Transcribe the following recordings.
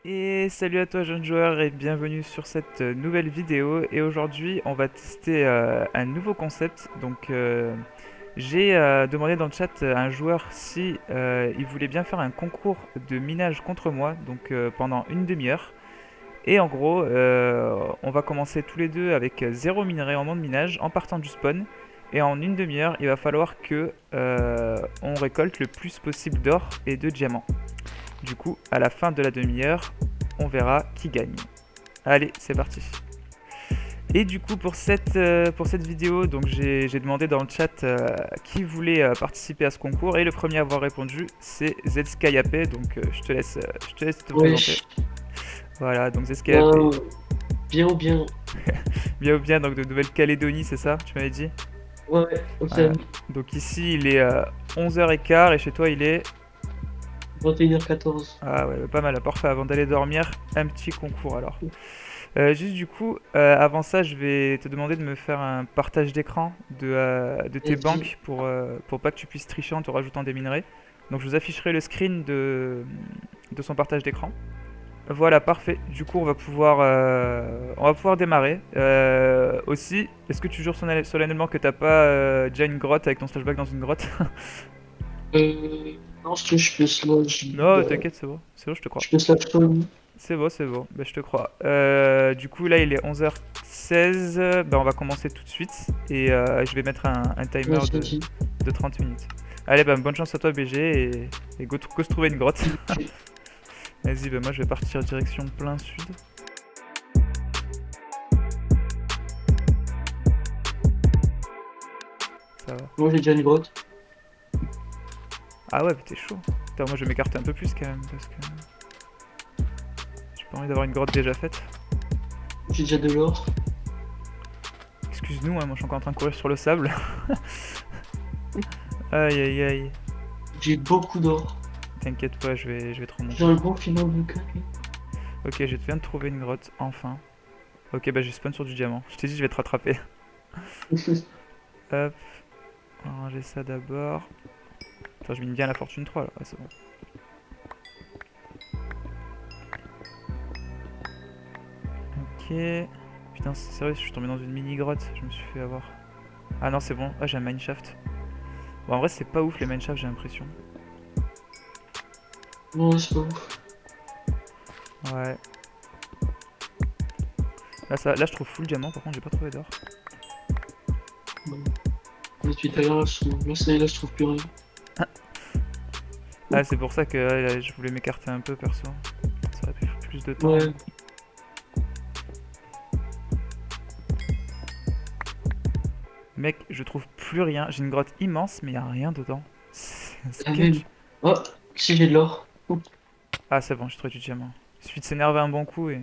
Et salut à toi jeune joueur et bienvenue sur cette nouvelle vidéo. Et aujourd'hui on va tester un nouveau concept. J'ai demandé dans le chat à un joueur si il voulait bien faire un concours de minage contre moi, pendant une demi-heure. Et en gros on va commencer tous les deux avec zéro minerai en nom de minage en partant du spawn. Et en une demi-heure il va falloir que on récolte le plus possible d'or et de diamants. Du coup, à la fin de la demi-heure, on verra qui gagne. Allez, c'est parti. Et du coup, pour cette vidéo, j'ai demandé dans le chat qui voulait participer à ce concours. Et le premier à avoir répondu, c'est ZSkyAP. Je te laisse te présenter. Wesh, Voilà, donc ZSkyAP, ben, bien ou bien. bien ou bien, donc de Nouvelle-Calédonie, c'est ça, tu m'avais dit? Ouais, Voilà. Océanie, Donc ici, il est 11h15 et chez toi, il est... 21h14. Ah ouais, pas mal, parfait. Avant d'aller dormir, un petit concours alors. Juste du coup, avant ça, je vais te demander de me faire un partage d'écran de tes Vas-y. banques pour pas que tu puisses tricher en te rajoutant des minerais. Donc je vous afficherai le screen de son partage d'écran. Voilà, parfait. Du coup, on va pouvoir démarrer. Aussi, est-ce que tu jures solennellement que t'as pas déjà une grotte avec ton flashback dans une grotte? Non, si tu veux, Non, t'inquiète, c'est bon, je te crois. je peux slash phone. C'est bon, bah, je te crois. Du coup, là, il est 11h16. Bah, on va commencer tout de suite. Et je vais mettre un timer Vas-y, vas-y. de 30 minutes. Allez, bah, bonne chance à toi, BG. Et go se trouver une grotte. Ok. Vas-y, bah, moi, je vais partir direction plein sud. Ça va. Moi, j'ai déjà une grotte. Ah ouais, mais t'es chaud. Putain, moi, je vais m'écarter un peu plus quand même. Parce que j'ai pas envie d'avoir une grotte déjà faite. J'ai déjà de l'or. Excuse-nous, hein, moi, je suis encore en train de courir sur le sable. Aïe, aïe, aïe. J'ai beaucoup d'or. T'inquiète pas, je vais te J'ai remonter. un gros filon de carré. Ok, je viens de trouver une grotte, enfin. Ok, bah j'ai spawn sur du diamant. Je t'ai dit, je vais te rattraper. Hop, on va ranger ça d'abord. Attends, je mine bien la fortune 3 là. Ouais, c'est bon. Ok. Putain, c'est sérieux, je suis tombé dans une mini grotte. Je me suis fait avoir. Ah non, c'est bon. Ah, j'ai un mineshaft. Bon, en vrai, c'est pas ouf les mineshafts, j'ai l'impression. Non, c'est pas ouf. Ouais. Là, je trouve full diamant, par contre, j'ai pas trouvé d'or. Bon. Depuis tout à l'heure, là, je trouve plus rien. Ah, c'est pour ça que je voulais m'écarter un peu, perso. Ça aurait pris plus de temps. Ouais, Mec, je trouve plus rien. J'ai une grotte immense, mais y a rien dedans. C'est un la même. sketch. Oh, si j'ai de l'or. Ah, c'est bon, j'ai trouvé du diamant. Il suffit de s'énerver un bon coup et.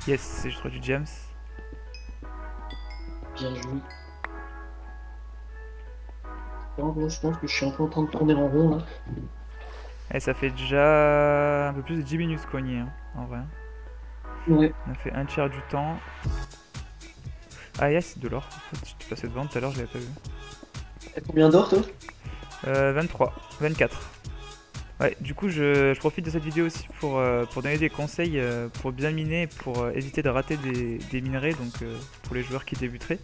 Yes, j'ai trouvé du James. Bien joué. En gros, je pense que je suis un peu en train de tourner en rond là. Et ça fait déjà un peu plus de 10 minutes qu'on y est, hein, en vrai. Ouais. On a fait un tiers du temps. Ah, yes, de l'or. En fait, j'étais passé devant tout à l'heure, je l'avais pas vu. T'as combien d'or toi? 23, 24. Ouais, du coup, je profite de cette vidéo aussi pour donner des conseils pour bien miner et pour éviter de rater des minerais, pour les joueurs qui débuteraient.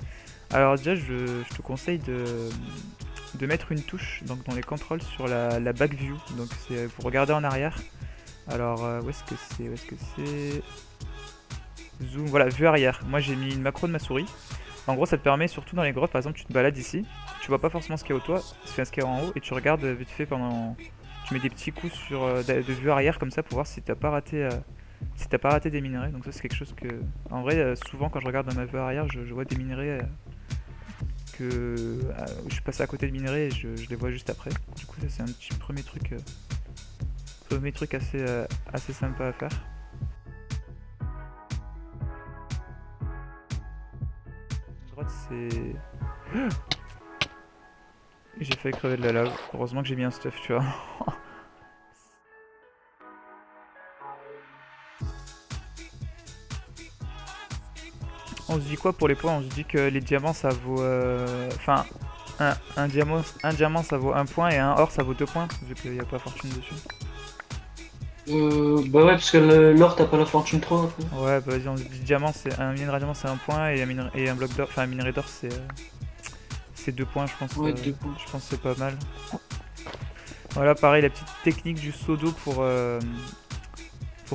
Alors déjà, je te conseille de mettre une touche dans les contrôles sur la back view, donc c'est pour regarder en arrière. Alors, où est-ce que c'est? Où est-ce que c'est? Zoom, voilà, vue arrière. Moi j'ai mis une macro de ma souris. En gros, ça te permet, surtout dans les grottes, par exemple, tu te balades ici, tu vois pas forcément ce qu'il y a au toit, ce qu'il y a en haut, et tu regardes vite fait pendant. Tu mets des petits coups de vue arrière comme ça pour voir si t'as pas raté si t'as pas raté des minerais. Donc ça c'est quelque chose que... En vrai, souvent quand je regarde dans ma vue arrière, je vois des minerais je suis passé à côté de minerais et je les vois juste après. Du coup ça c'est un petit premier truc assez sympa à faire. La grotte c'est... J'ai failli crever de la lave. Heureusement que j'ai mis un stuff, tu vois. On se dit quoi pour les points? On se dit que les diamants ça vaut... Enfin, un diamant ça vaut 1 point et un or ça vaut 2 points, vu qu'il n'y a pas fortune dessus. Bah ouais, parce que l'or, t'as pas la fortune 3 après. Ouais, bah vas-y, on se dit diamant, un minerai diamant c'est 1 point et un bloc d'or, enfin un minerai d'or c'est 2 points, je pense. Ouais, 2 points. Je pense que c'est pas mal. Voilà, pareil, la petite technique du seau d'eau pour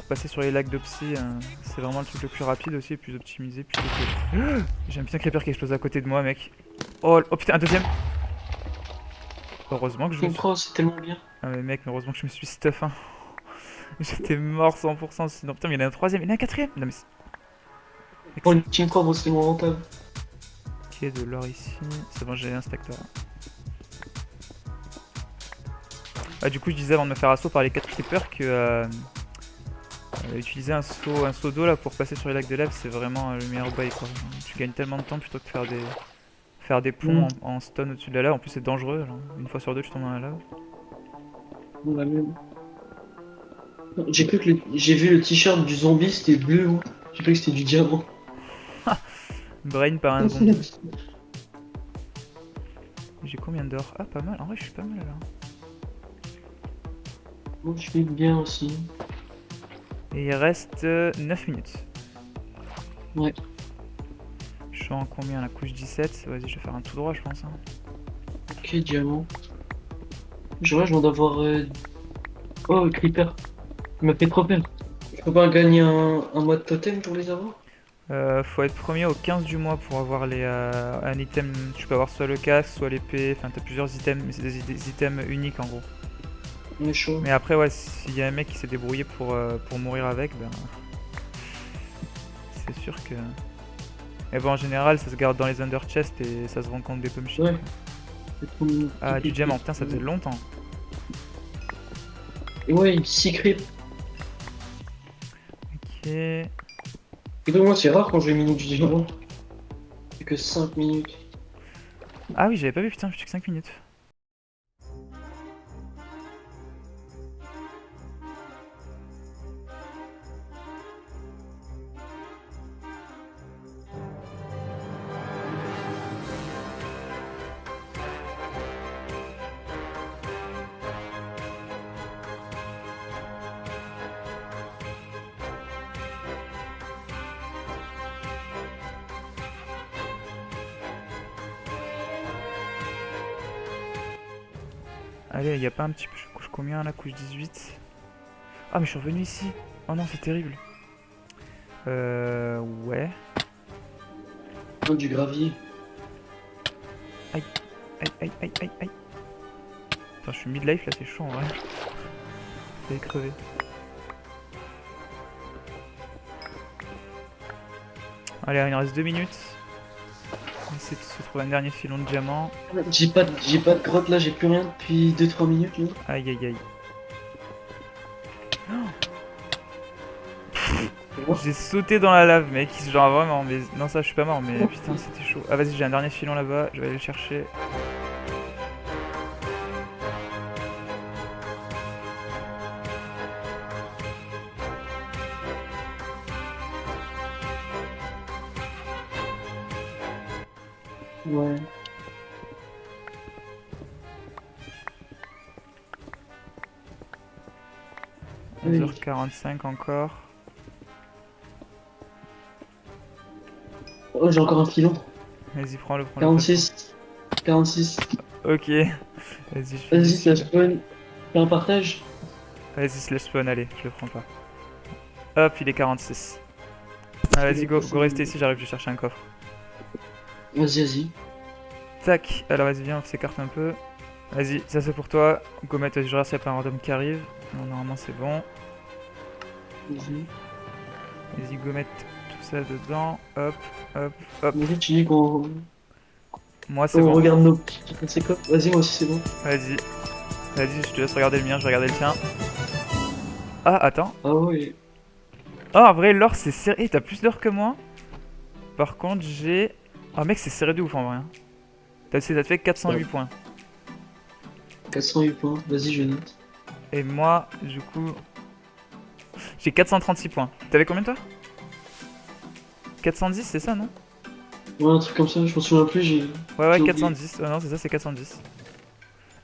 passer sur les lacs de psy, c'est vraiment le truc le plus rapide aussi, le plus optimisé. J'ai un putain de creeper qui explose à côté de moi, mec. Oh putain, un deuxième. Heureusement que je me Team suis... 3, c'est tellement bien. Ah mais mec, mais heureusement que je me suis stuff, hein. J'étais mort 100% sinon. Putain, mais il y en a un troisième, il y en a un quatrième. Non mais c'est... Pour une Team 3, bon, c'est tellement rentable. Ok, de l'or ici. C'est bon, j'ai un stack d'or. Ah, du coup, je disais avant de me faire assaut par les 4 creepers que utiliser un seau d'eau là pour passer sur les lacs de lave, c'est vraiment le meilleur bail quoi. Tu gagnes tellement de temps plutôt que faire des ponts en stone au-dessus de la lave. En plus, c'est dangereux. Genre. Une fois sur deux, tu tombes dans la lave. Ouais, même. J'ai cru que j'ai vu le t-shirt du zombie, c'était bleu. Hein. J'ai cru que c'était du diamant. Brain par un zombie. J'ai combien d'or? Ah, pas mal. En vrai, je suis pas mal là. Moi, je fais bien aussi. Et il reste 9 minutes. Ouais. Je suis en combien la couche 17? Vas-y, je vais faire un tout droit, je pense. Hein. Ok, diamant. Je viens d'avoir. Oh, creeper. Il m'a fait trop peur. Je peux pas gagner un mode totem pour les avoir? Faut être premier au 15 du mois pour avoir un item. Tu peux avoir soit le casque, soit l'épée. Enfin, t'as plusieurs items, mais c'est des items uniques en gros. On est chaud. Mais après, ouais, s'il y a un mec qui s'est débrouillé pour mourir avec, ben. C'est sûr que. Mais bon, en général, ça se garde dans les under chests et ça se vend contre des pommes shit. Ouais. Ah, du diamant, putain, ça faisait longtemps. Et ouais, 6 creeps. Ok. Et donc, moi, c'est rare quand je vais miner du diamant. C'est que 5 minutes. Ah oui, j'avais pas vu, putain, plus que 5 minutes. Allez, y a pas un petit peu. Je couche combien là? Couche 18. Ah, mais je suis revenu ici. Oh non, c'est terrible. Ouais. Oh, du gravier. Aïe, aïe, aïe, aïe, aïe. Putain, je suis mid-life là, c'est chaud en vrai. J'ai crevé. Allez, il reste 2 minutes. On va essayer de se trouver un dernier filon de diamant. J'ai pas de grotte là, j'ai plus rien depuis 2-3 minutes là. Aïe, aïe, aïe. J'ai sauté dans la lave, mec. Genre vraiment, mais non, ça, je suis pas mort, mais putain, c'était chaud. Ah, vas-y, j'ai un dernier filon là-bas, je vais aller le chercher. Ouais. Oui. 11h45 encore. Oh, j'ai encore un filon. Vas-y, prends-le, prends-le. 46. 46. Ok. Vas-y, je fais Vas-y, ici, ça là. spawn. Fais un partage. Vas-y, slash spawn, allez, je le prends pas. Hop, il est 46. Ah, vas-y, go rester ici, j'arrive, je chercher un coffre. Vas-y, vas-y. Tac, alors vas-y, viens, on s'écarte un peu. Vas-y, ça c'est pour toi. Gomet, vas-y, je regarde s'il n'y a pas un random qui arrive. Non, normalement c'est bon. Vas-y. Vas-y, go mettre tout ça dedans. Hop, hop, hop. Mais tu dis qu'on Moi, c'est on bon. regarde nos c'est quoi? Vas-y, moi aussi c'est bon. Vas-y, vas-y, je te laisse regarder le mien, je vais regarder le tien. Ah, attends. Ah ouais. Oh, en vrai, l'or, c'est serré. T'as plus d'or que moi. Par contre, j'ai... Oh, mec, c'est serré de ouf, en vrai, hein. Ça te fait 408 Ouais. points. 408 points. Vas-y, je note. Et moi, du coup, j'ai 436 points. T'avais combien, toi? 410, c'est ça, non? Ouais, un truc comme ça, je m'en souviens plus, Ouais, ouais, j'ai oublié. 410. Oh, non, c'est ça, c'est 410.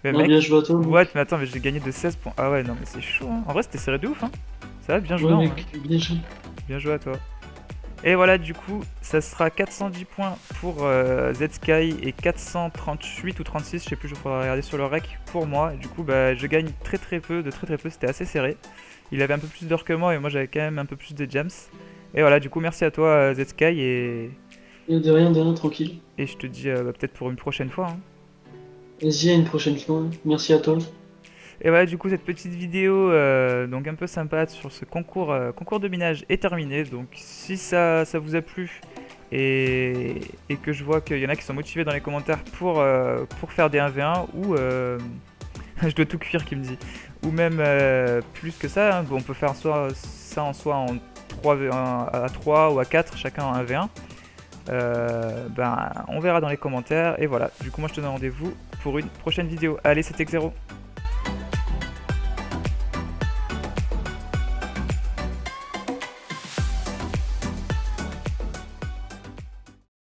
Mais Ah, bien mec, joué à toi, what? mec. Mais attends, mais j'ai gagné de 16 points. Ah ouais, non, mais c'est chaud, hein. En vrai, c'était serré de ouf, hein. Ça va, bien joué, Ouais, en vrai. mec, bien joué. Bien joué à toi. Et voilà, du coup, ça sera 410 points pour Zsky et 438 ou 36, je sais plus, je pourrais regarder sur le rec pour moi. Du coup, bah, je gagne très très peu, de très très peu, c'était assez serré. Il avait un peu plus d'or que moi et moi j'avais quand même un peu plus de jams. Et voilà, du coup, merci à toi Zsky Et de rien, tranquille. et je te dis bah, peut-être pour une prochaine fois, hein. Vas-y, à une prochaine fois. Merci à toi. Et voilà, du coup, cette petite vidéo donc un peu sympa sur ce concours de minage est terminée. Donc, si ça vous a plu et que je vois qu'il y en a qui sont motivés dans les commentaires pour faire des 1v1 ou je dois tout cuire qui me dit, ou même plus que ça, hein. Bon, on peut faire ça en soit en 3v1 à 3 ou à 4, chacun en 1v1. Ben, on verra dans les commentaires. Et voilà, du coup, moi je te donne rendez-vous pour une prochaine vidéo. Allez, c'était Xero.